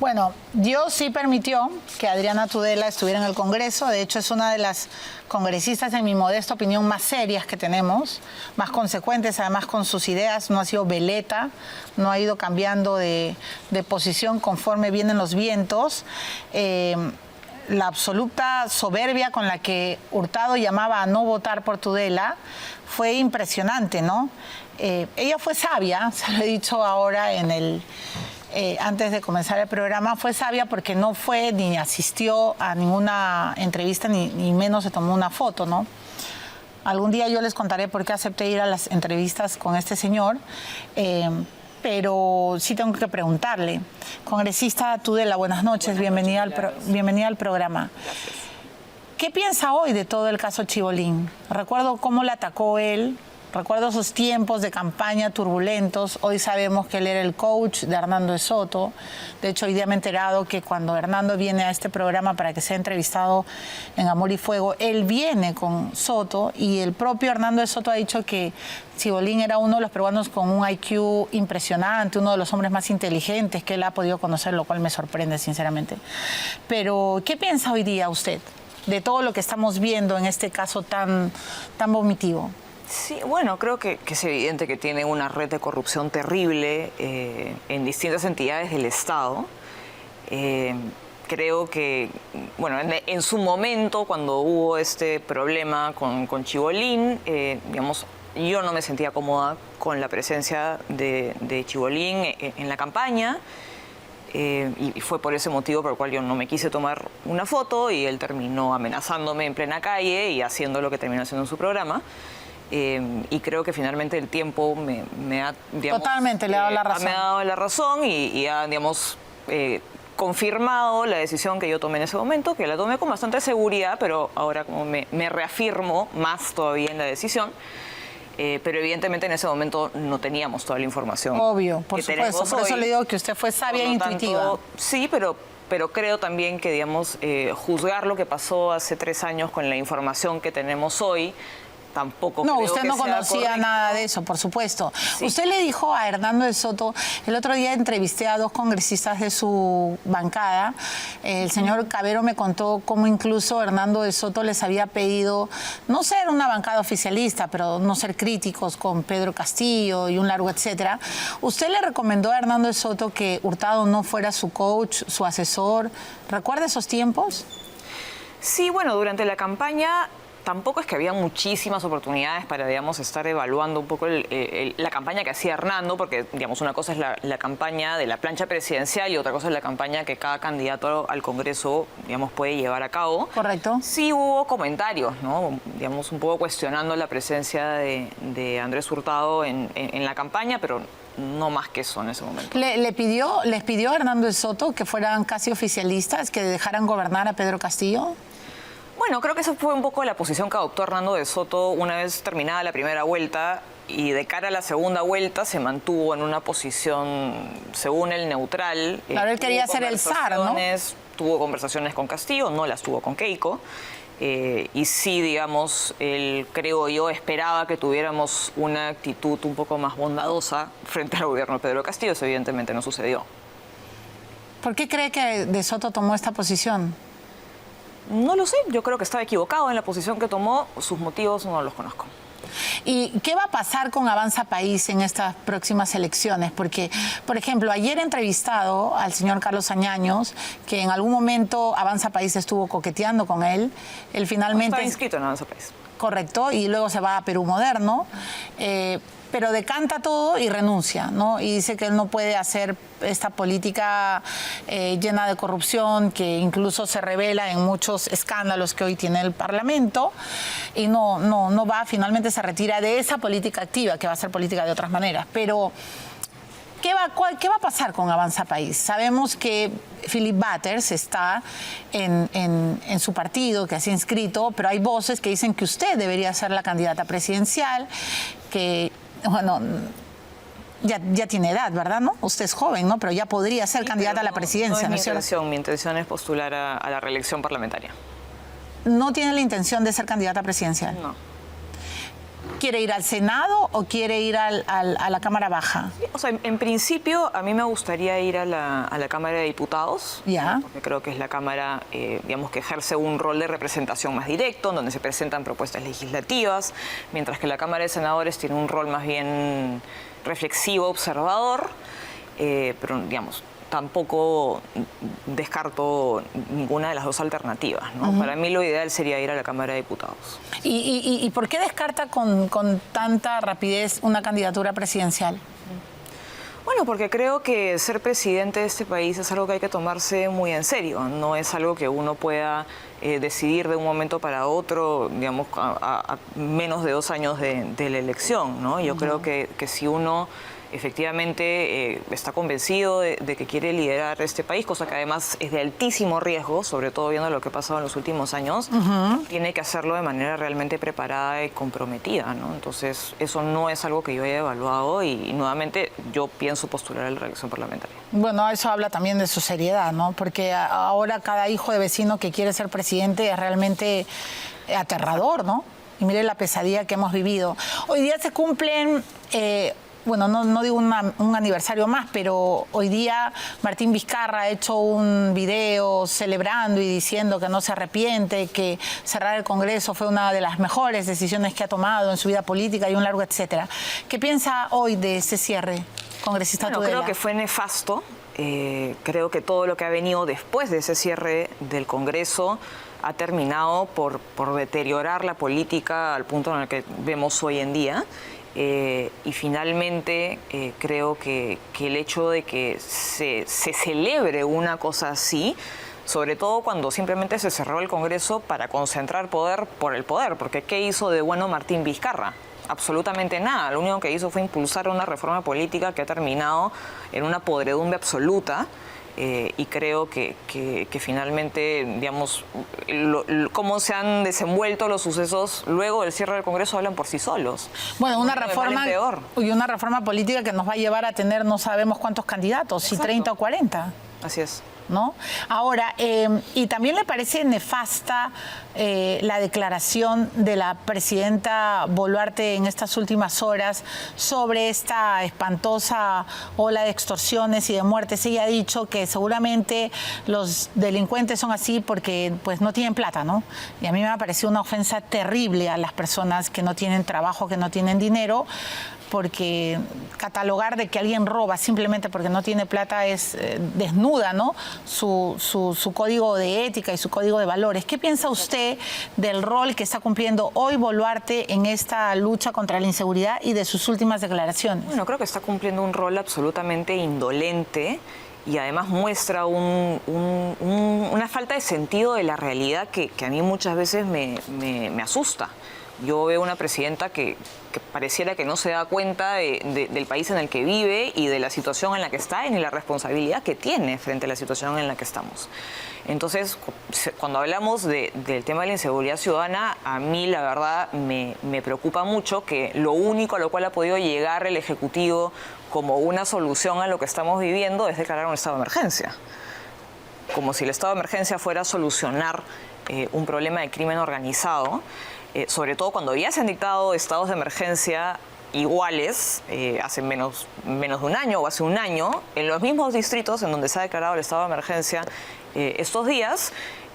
Bueno, Dios sí permitió que Adriana Tudela estuviera en el Congreso. De hecho, es una de las congresistas, en mi modesta opinión, más serias que tenemos, más consecuentes, además con sus ideas. No ha sido veleta, no ha ido cambiando de posición conforme vienen los vientos. La absoluta soberbia con la que Hurtado llamaba a no votar por Tudela fue impresionante, ¿no? Ella fue sabia, se lo he dicho ahora en el... antes de comenzar el programa, fue sabia porque no fue ni asistió a ninguna entrevista, ni menos se tomó una foto, ¿no? Algún día yo les contaré por qué acepté ir a las entrevistas con este señor, pero sí tengo que preguntarle. Congresista Tudela, buenas noches, bienvenida al programa. Gracias. ¿Qué piensa hoy de todo el caso Chibolín? Recuerdo cómo le atacó él. Recuerdo esos tiempos de campaña turbulentos. Hoy sabemos que él era el coach de Hernando de Soto. De hecho, hoy día me he enterado que cuando Hernando viene a este programa para que sea entrevistado en Amor y Fuego, él viene con Soto y el propio Hernando de Soto ha dicho que Chibolín era uno de los peruanos con un IQ impresionante, uno de los hombres más inteligentes que él ha podido conocer, lo cual me sorprende, sinceramente. Pero, ¿qué piensa hoy día usted de todo lo que estamos viendo en este caso tan vomitivo? Sí, bueno, creo que es evidente que tiene una red de corrupción terrible en distintas entidades del Estado. Creo que, bueno, en su momento, cuando hubo este problema con Chibolín, digamos, yo no me sentía cómoda con la presencia de Chibolín en la campaña. Y fue por ese motivo por el cual yo no me quise tomar una foto y él terminó amenazándome en plena calle y haciendo lo que terminó haciendo en su programa. Y creo que finalmente el tiempo me ha, digamos... Totalmente, le ha dado la razón. Me ha dado la razón y ha, digamos, confirmado la decisión que yo tomé en ese momento, que la tomé con bastante seguridad, pero ahora como me reafirmo más todavía en la decisión. Pero evidentemente en ese momento no teníamos toda la información. Obvio, por supuesto. Por eso le digo que usted fue sabia e intuitiva. Sí, pero creo también que, digamos, juzgar lo que pasó hace 3 años con la información que tenemos hoy, tampoco no, creo usted que no sea conocía correcto. Nada de eso, por supuesto. Sí. Usted le dijo a Hernando de Soto, el otro día entrevisté a 2 congresistas de su bancada, el señor Cabero me contó cómo incluso Hernando de Soto les había pedido no ser una bancada oficialista, pero no ser críticos con Pedro Castillo y un largo etcétera. ¿Usted le recomendó a Hernando de Soto que Hurtado no fuera su coach, su asesor? ¿Recuerda esos tiempos? Sí, bueno, durante la campaña... Tampoco es que había muchísimas oportunidades para, digamos, estar evaluando un poco la campaña que hacía Hernando, porque, digamos, una cosa es la campaña de la plancha presidencial y otra cosa es la campaña que cada candidato al Congreso, digamos, puede llevar a cabo. Correcto. Sí hubo comentarios, ¿no? Digamos, un poco cuestionando la presencia de Andrés Hurtado en la campaña, pero no más que eso en ese momento. ¿Les pidió a Hernando de Soto que fueran casi oficialistas, que dejaran gobernar a Pedro Castillo? Bueno, creo que esa fue un poco la posición que adoptó Hernando de Soto una vez terminada la primera vuelta y de cara a la segunda vuelta se mantuvo en una posición, según él, neutral. Claro, él quería ser el zar, ¿no? Tuvo conversaciones con Castillo, no las tuvo con Keiko. Y sí, digamos, él, creo yo, esperaba que tuviéramos una actitud un poco más bondadosa frente al gobierno de Pedro Castillo. Eso evidentemente no sucedió. ¿Por qué cree que de Soto tomó esta posición? No lo sé, yo creo que estaba equivocado en la posición que tomó, sus motivos no los conozco. ¿Y qué va a pasar con Avanza País en estas próximas elecciones? Porque, por ejemplo, ayer he entrevistado al señor Carlos Añaños, que en algún momento Avanza País estuvo coqueteando con él. Él finalmente... Está inscrito en Avanza País. Correcto, y luego se va a Perú Moderno. Pero decanta todo y renuncia, ¿no? Y dice que él no puede hacer esta política llena de corrupción, que incluso se revela en muchos escándalos que hoy tiene el Parlamento, y no va, finalmente se retira de esa política activa, que va a ser política de otras maneras. Pero, ¿qué va a pasar con Avanza País? Sabemos que Philip Butters está en su partido, que se ha inscrito, pero hay voces que dicen que usted debería ser la candidata presidencial, que... Bueno, ya tiene edad, ¿verdad? ¿No? Usted es joven, ¿no? Pero ya podría ser candidata a la presidencia, ¿no es cierto? Mi intención es postular a la reelección parlamentaria. ¿No tiene la intención de ser candidata presidencial? No. ¿Quiere ir al Senado o quiere ir a la Cámara Baja? O sea, en principio a mí me gustaría ir a la Cámara de Diputados, Ya. porque creo que es la Cámara, digamos, que ejerce un rol de representación más directo, donde se presentan propuestas legislativas, mientras que la Cámara de Senadores tiene un rol más bien reflexivo, observador, pero, digamos, tampoco descarto ninguna de las dos alternativas, ¿no? Para mí lo ideal sería ir a la Cámara de Diputados. ¿Y por qué descarta con tanta rapidez una candidatura presidencial? Bueno, porque creo que ser presidente de este país es algo que hay que tomarse muy en serio. No es algo que uno pueda decidir de un momento para otro, digamos, a menos de 2 años de la elección, ¿no? Yo creo que si uno efectivamente está convencido de que quiere liderar este país, cosa que además es de altísimo riesgo, sobre todo viendo lo que ha pasado en los últimos años, tiene que hacerlo de manera realmente preparada y comprometida, ¿no? Entonces, eso no es algo que yo haya evaluado y nuevamente yo pienso postular a la reelección parlamentaria. Bueno, eso habla también de su seriedad, ¿no? Porque ahora cada hijo de vecino que quiere ser presidente es realmente aterrador, ¿no? Y mire la pesadilla que hemos vivido. Hoy día se cumplen... bueno, no digo un aniversario más, pero hoy día Martín Vizcarra ha hecho un video celebrando y diciendo que no se arrepiente, que cerrar el Congreso fue una de las mejores decisiones que ha tomado en su vida política y un largo etcétera. ¿Qué piensa hoy de ese cierre, congresista Bueno, Tudela? creo que fue nefasto. Creo que todo lo que ha venido después de ese cierre del Congreso ha terminado por deteriorar la política al punto en el que vemos hoy en día. Y finalmente creo que el hecho de que se celebre una cosa así, sobre todo cuando simplemente se cerró el Congreso para concentrar poder por el poder, porque ¿qué hizo de bueno Martín Vizcarra? Absolutamente nada. Lo único que hizo fue impulsar una reforma política que ha terminado en una podredumbre absoluta. Y creo que finalmente, digamos, cómo se han desenvuelto los sucesos luego del cierre del Congreso hablan por sí solos. Bueno, una reforma política que nos va a llevar a tener no sabemos cuántos candidatos, si 30 o 40. Así es. ¿No? Ahora, ¿y también le parece nefasta la declaración de la presidenta Boluarte en estas últimas horas sobre esta espantosa ola de extorsiones y de muertes? Ella ha dicho que seguramente los delincuentes son así porque pues no tienen plata, ¿no? Y a mí me ha parecido una ofensa terrible a las personas que no tienen trabajo, que no tienen dinero, porque catalogar de que alguien roba simplemente porque no tiene plata es desnuda, ¿no? Su código de ética y su código de valores. ¿Qué piensa usted del rol que está cumpliendo hoy Boluarte en esta lucha contra la inseguridad y de sus últimas declaraciones? Bueno, creo que está cumpliendo un rol absolutamente indolente y además muestra una falta de sentido de la realidad que a mí muchas veces me asusta. Yo veo una presidenta que pareciera que no se da cuenta del país en el que vive y de la situación en la que está y la responsabilidad que tiene frente a la situación en la que estamos. Entonces, cuando hablamos del tema de la inseguridad ciudadana, a mí la verdad me preocupa mucho que lo único a lo cual ha podido llegar el Ejecutivo como una solución a lo que estamos viviendo es declarar un estado de emergencia. Como si el estado de emergencia fuera a solucionar un problema de crimen organizado. Sobre todo cuando ya se han dictado estados de emergencia iguales hace menos de un año o hace un año, en los mismos distritos en donde se ha declarado el estado de emergencia estos días,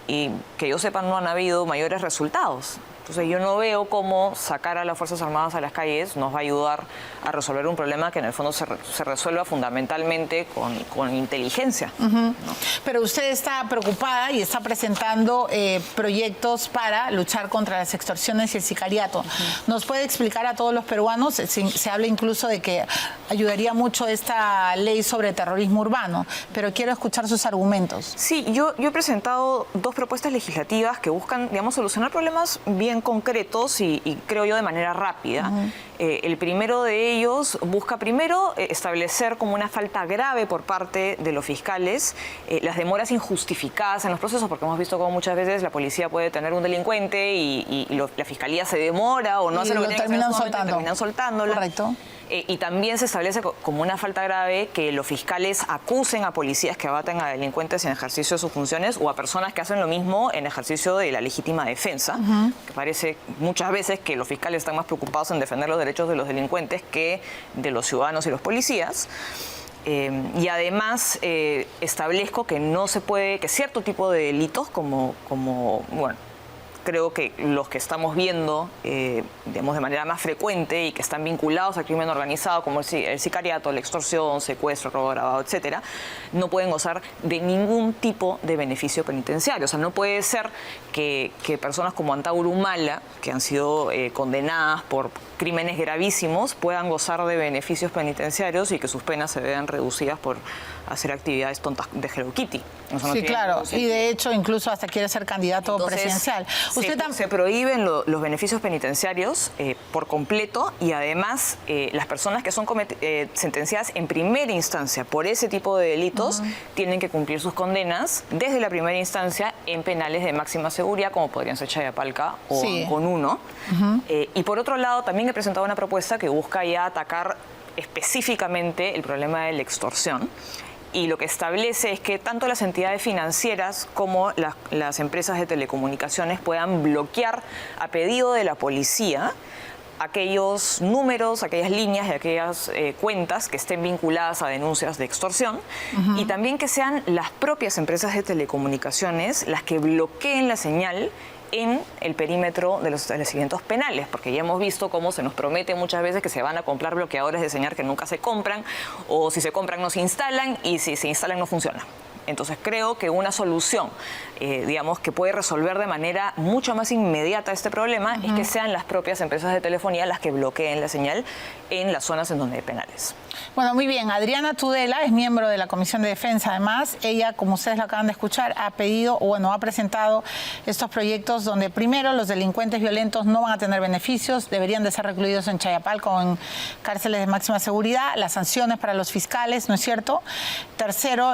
y que yo sepa no han habido mayores resultados. Entonces yo no veo cómo sacar a las Fuerzas Armadas a las calles nos va a ayudar a resolver un problema que en el fondo se resuelva fundamentalmente con inteligencia. ¿No? Pero usted está preocupada y está presentando proyectos para luchar contra las extorsiones y el sicariato. ¿Nos puede explicar a todos los peruanos? Se habla incluso de que ayudaría mucho esta ley sobre terrorismo urbano, pero quiero escuchar sus argumentos. Sí, yo he presentado 2 propuestas legislativas que buscan, digamos, solucionar problemas bien concretos y creo yo de manera rápida. El primero de ellos busca primero establecer como una falta grave por parte de los fiscales las demoras injustificadas en los procesos, porque hemos visto cómo muchas veces la policía puede tener un delincuente y la fiscalía se demora o no hace lo que tiene que hacer en ese momento, terminan soltándolo. Correcto. Y también se establece como una falta grave que los fiscales acusen a policías que abaten a delincuentes en ejercicio de sus funciones o a personas que hacen lo mismo en ejercicio de la legítima defensa. Que parece muchas veces que los fiscales están más preocupados en defender los derechos de los delincuentes que de los ciudadanos y los policías. Y además establezco que no se puede, que cierto tipo de delitos como bueno, creo que los que estamos viendo, digamos, de manera más frecuente y que están vinculados al crimen organizado, como el sicariato, la extorsión, secuestro, robo agravado, etcétera, no pueden gozar de ningún tipo de beneficio penitenciario. O sea, no puede ser que personas como Antauro Humala, que han sido condenadas por crímenes gravísimos, puedan gozar de beneficios penitenciarios y que sus penas se vean reducidas por hacer actividades tontas de Hello Kitty. Eso no Sí, tiene claro. ningún sentido. Y de hecho, incluso hasta quiere ser candidato Entonces, presidencial. Se prohíben los beneficios penitenciarios por completo y además las personas que son sentenciadas en primera instancia por ese tipo de delitos tienen que cumplir sus condenas desde la primera instancia en penales de máxima seguridad, como podrían ser Chayapalca o Ancón 1. Y por otro lado, también he presentado una propuesta que busca ya atacar específicamente el problema de la extorsión. Y lo que establece es que tanto las entidades financieras como las empresas de telecomunicaciones puedan bloquear a pedido de la policía aquellos números, aquellas líneas y aquellas cuentas que estén vinculadas a denuncias de extorsión y también que sean las propias empresas de telecomunicaciones las que bloqueen la señal en el perímetro de los establecimientos penales, porque ya hemos visto cómo se nos promete muchas veces que se van a comprar bloqueadores de señal que nunca se compran, o si se compran no se instalan, y si se instalan no funcionan. Entonces creo que una solución, digamos, que puede resolver de manera mucho más inmediata este problema es que sean las propias empresas de telefonía las que bloqueen la señal en las zonas en donde hay penales. Bueno, muy bien. Adriana Tudela es miembro de la Comisión de Defensa. Además, ella, como ustedes lo acaban de escuchar, ha pedido, bueno, ha presentado estos proyectos donde primero los delincuentes violentos no van a tener beneficios, deberían de ser recluidos en Chayapalca o en cárceles de máxima seguridad, las sanciones para los fiscales, ¿no es cierto? Tercero,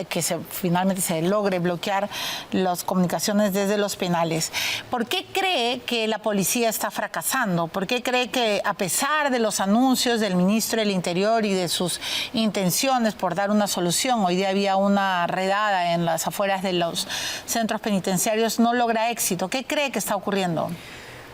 que finalmente se logre bloquear las comunicaciones desde los penales. ¿Por qué cree que la policía está fracasando? ¿Por qué cree que, a pesar de los anuncios del ministro del Interior y de sus intenciones por dar una solución, hoy día había una redada en las afueras de los centros penitenciarios, no logra éxito? ¿Qué cree que está ocurriendo?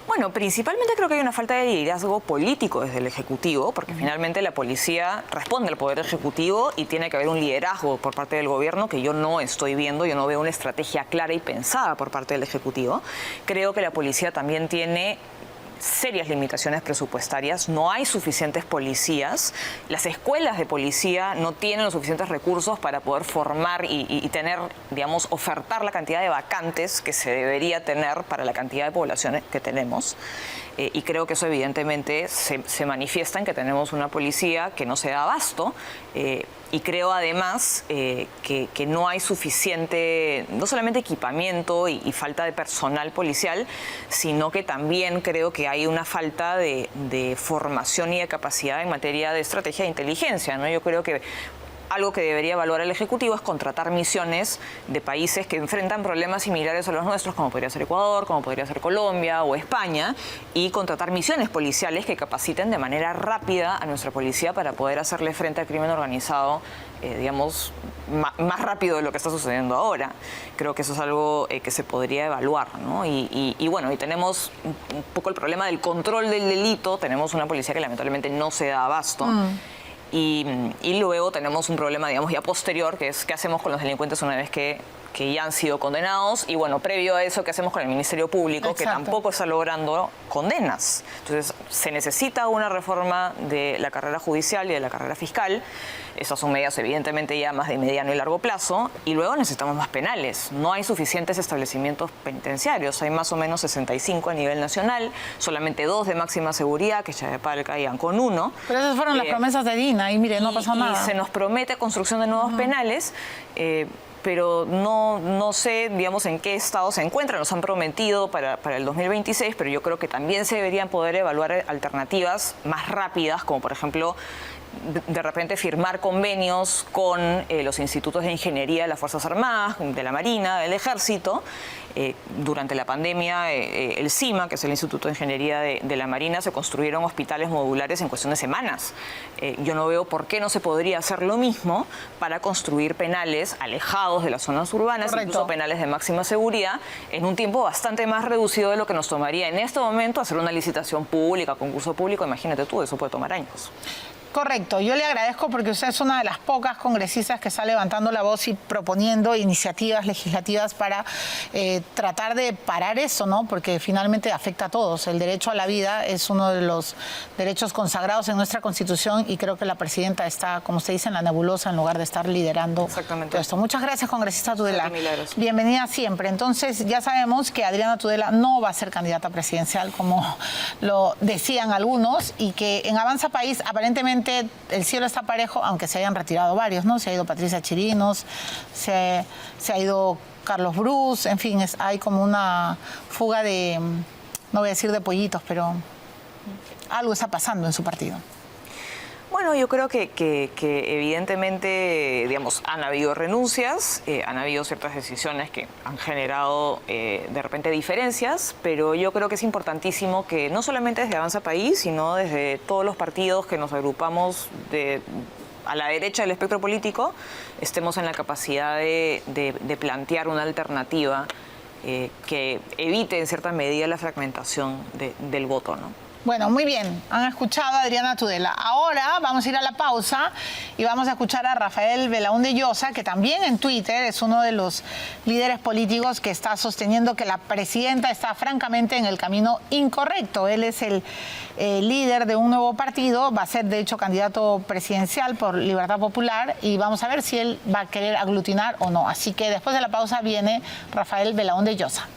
Bueno, principalmente creo que hay una falta de liderazgo político desde el Ejecutivo, porque finalmente la policía responde al Poder Ejecutivo y tiene que haber un liderazgo por parte del gobierno que yo no estoy viendo, yo no veo una estrategia clara y pensada por parte del Ejecutivo. Creo que la policía también tiene serias limitaciones presupuestarias, no hay suficientes policías, las escuelas de policía no tienen los suficientes recursos para poder formar y tener, digamos, ofertar la cantidad de vacantes que se debería tener para la cantidad de poblaciones que tenemos. Y creo que eso evidentemente se manifiesta en que tenemos una policía que no se da abasto y creo además que no hay suficiente, no solamente equipamiento y falta de personal policial, sino que también creo que hay una falta de formación y de capacidad en materia de estrategia de inteligencia, ¿no? Yo creo que algo que debería evaluar el Ejecutivo es contratar misiones de países que enfrentan problemas similares a los nuestros, como podría ser Ecuador, como podría ser Colombia o España, y contratar misiones policiales que capaciten de manera rápida a nuestra policía para poder hacerle frente al crimen organizado, digamos, más rápido de lo que está sucediendo ahora. Creo que eso es algo que se podría evaluar, ¿no? Y bueno, y tenemos un poco el problema del control del delito, tenemos una policía que lamentablemente no se da abasto. Y luego tenemos un problema, digamos, ya posterior, que es qué hacemos con los delincuentes una vez que ya han sido condenados. Y bueno, previo a eso, qué hacemos con el Ministerio Público, que tampoco está logrando condenas. Entonces, se necesita una reforma de la carrera judicial y de la carrera fiscal. Esas son medidas, evidentemente, ya más de mediano y largo plazo. Y luego necesitamos más penales. No hay suficientes establecimientos penitenciarios. Hay más o menos 65 a nivel nacional, solamente 2 de máxima seguridad, que es Chayapalca y Ancón 1. Pero esas fueron las promesas de Dina y mire, no pasó nada. Y se nos promete construcción de nuevos penales, pero no sé, digamos, en qué estado se encuentran. Nos han prometido para el 2026, pero yo creo que también se deberían poder evaluar alternativas más rápidas, como por ejemplo de repente firmar convenios con los institutos de ingeniería de las Fuerzas Armadas, de la Marina, del Ejército. Durante la pandemia, el CIMA, que es el Instituto de Ingeniería de la Marina, se construyeron hospitales modulares en cuestión de semanas. Yo no veo por qué no se podría hacer lo mismo para construir penales alejados de las zonas urbanas, Correcto. incluso penales de máxima seguridad, en un tiempo bastante más reducido de lo que nos tomaría en este momento hacer una licitación pública, concurso público. Imagínate tú, eso puede tomar años. Correcto, yo le agradezco porque usted es una de las pocas congresistas que está levantando la voz y proponiendo iniciativas legislativas para tratar de parar eso, ¿no? Porque finalmente afecta a todos. El derecho a la vida es uno de los derechos consagrados en nuestra Constitución y creo que la presidenta está, como usted dice, en la nebulosa en lugar de estar liderando todo esto. Muchas gracias, congresista Tudela. Bienvenida siempre. Entonces, ya sabemos que Adriana Tudela no va a ser candidata presidencial, como lo decían algunos, y que en Avanza País aparentemente el cielo está parejo, aunque se hayan retirado varios, ¿no? Se ha ido Patricia Chirinos, se ha ido Carlos Bruce, en fin, hay como una fuga de, no voy a decir de pollitos, pero algo está pasando en su partido. Bueno, yo creo que evidentemente, digamos, han habido renuncias, han habido ciertas decisiones que han generado de repente diferencias, pero yo creo que es importantísimo que no solamente desde Avanza País, sino desde todos los partidos que nos agrupamos a la derecha del espectro político, estemos en la capacidad de plantear una alternativa que evite en cierta medida la fragmentación del voto, ¿no? Bueno, muy bien, han escuchado a Adriana Tudela. Ahora vamos a ir a la pausa y vamos a escuchar a Rafael Belaúnde Llosa, que también en Twitter es uno de los líderes políticos que está sosteniendo que la presidenta está francamente en el camino incorrecto. Él es el líder de un nuevo partido, va a ser de hecho candidato presidencial por Libertad Popular y vamos a ver si él va a querer aglutinar o no. Así que después de la pausa viene Rafael Belaúnde Llosa.